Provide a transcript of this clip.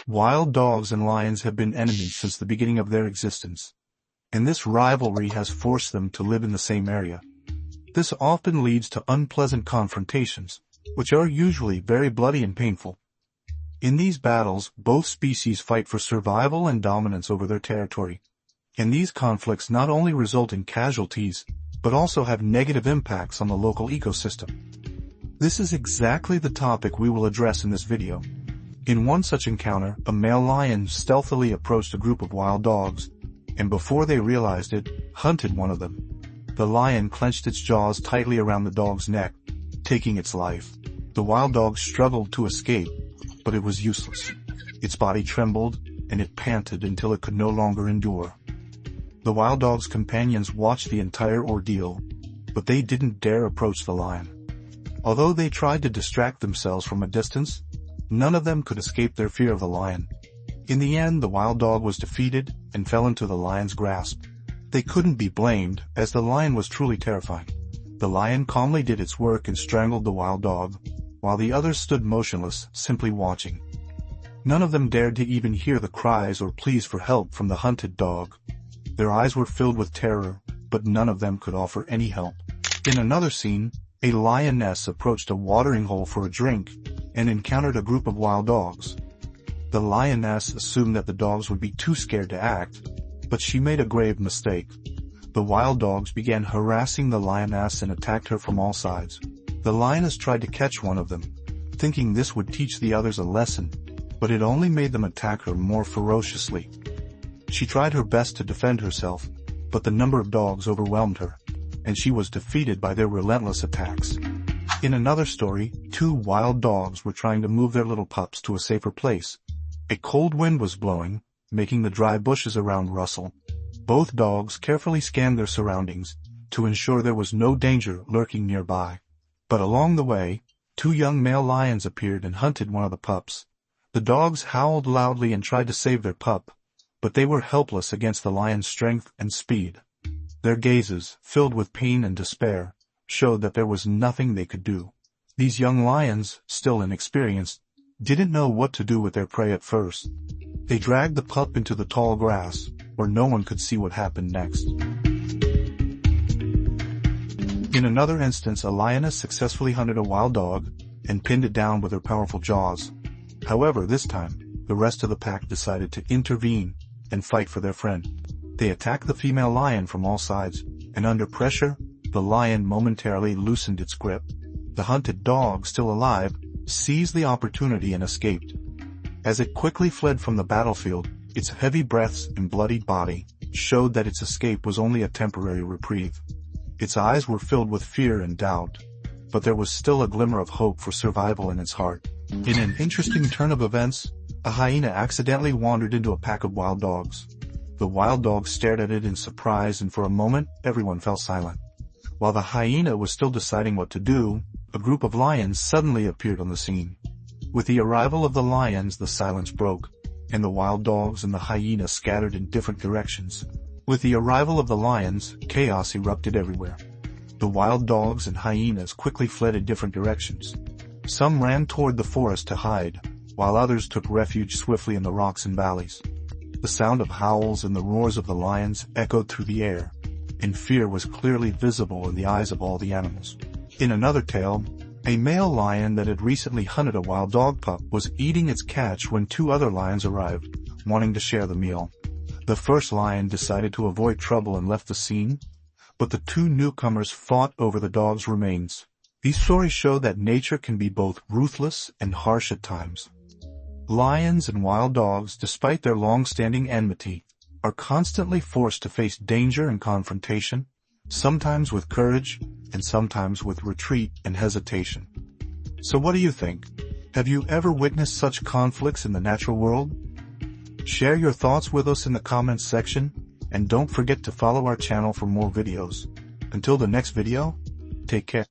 Wild dogs and lions have been enemies since the beginning of their existence, and this rivalry has forced them to live in the same area. This often leads to unpleasant confrontations, which are usually very bloody and painful. In these battles, both species fight for survival and dominance over their territory, and these conflicts not only result in casualties, but also have negative impacts on the local ecosystem. This is exactly the topic we will address in this video. In one such encounter, a male lion stealthily approached a group of wild dogs, and before they realized it, hunted one of them. The lion clenched its jaws tightly around the dog's neck, taking its life. The wild dog struggled to escape, but it was useless. Its body trembled, and it panted until it could no longer endure. The wild dog's companions watched the entire ordeal, but they didn't dare approach the lion. Although they tried to distract themselves from a distance, none of them could escape their fear of the lion. In the end, the wild dog was defeated and fell into the lion's grasp. They couldn't be blamed, as the lion was truly terrifying. The lion calmly did its work and strangled the wild dog, while the others stood motionless, simply watching. None of them dared to even hear the cries or pleas for help from the hunted dog. Their eyes were filled with terror, but none of them could offer any help. In another scene, a lioness approached a watering hole for a drink and encountered a group of wild dogs. The lioness assumed that the dogs would be too scared to act, but she made a grave mistake. The wild dogs began harassing the lioness and attacked her from all sides. The lioness tried to catch one of them, thinking this would teach the others a lesson, but it only made them attack her more ferociously. She tried her best to defend herself, but the number of dogs overwhelmed her, and she was defeated by their relentless attacks. In another story, two wild dogs were trying to move their little pups to a safer place. A cold wind was blowing, making the dry bushes around rustle. Both dogs carefully scanned their surroundings to ensure there was no danger lurking nearby. But along the way, two young male lions appeared and hunted one of the pups. The dogs howled loudly and tried to save their pup, but they were helpless against the lion's strength and speed. Their gazes, filled with pain and despair, showed that there was nothing they could do. These young lions, still inexperienced, didn't know what to do with their prey at first. They dragged the pup into the tall grass, where no one could see what happened next. In another instance, a lioness successfully hunted a wild dog and pinned it down with her powerful jaws. However, this time, the rest of the pack decided to intervene and fight for their friend. They attacked the female lion from all sides, and under pressure, the lion momentarily loosened its grip. The hunted dog, still alive, seized the opportunity and escaped. As it quickly fled from the battlefield, its heavy breaths and bloodied body showed that its escape was only a temporary reprieve. Its eyes were filled with fear and doubt, but there was still a glimmer of hope for survival in its heart. In an interesting turn of events, a hyena accidentally wandered into a pack of wild dogs. The wild dogs stared at it in surprise, and for a moment, everyone fell silent. While the hyena was still deciding what to do, a group of lions suddenly appeared on the scene. With the arrival of the lions, the silence broke, and the wild dogs and the hyena scattered in different directions. With the arrival of the lions, chaos erupted everywhere. The wild dogs and hyenas quickly fled in different directions. Some ran toward the forest to hide, while others took refuge swiftly in the rocks and valleys. The sound of howls and the roars of the lions echoed through the air, and fear was clearly visible in the eyes of all the animals. In another tale, a male lion that had recently hunted a wild dog pup was eating its catch when two other lions arrived, wanting to share the meal. The first lion decided to avoid trouble and left the scene, but the two newcomers fought over the dog's remains. These stories show that nature can be both ruthless and harsh at times. Lions and wild dogs, despite their long-standing enmity, are constantly forced to face danger and confrontation, sometimes with courage and sometimes with retreat and hesitation. So what do you think? Have you ever witnessed such conflicts in the natural world? Share your thoughts with us in the comments section, and don't forget to follow our channel for more videos. Until the next video, take care.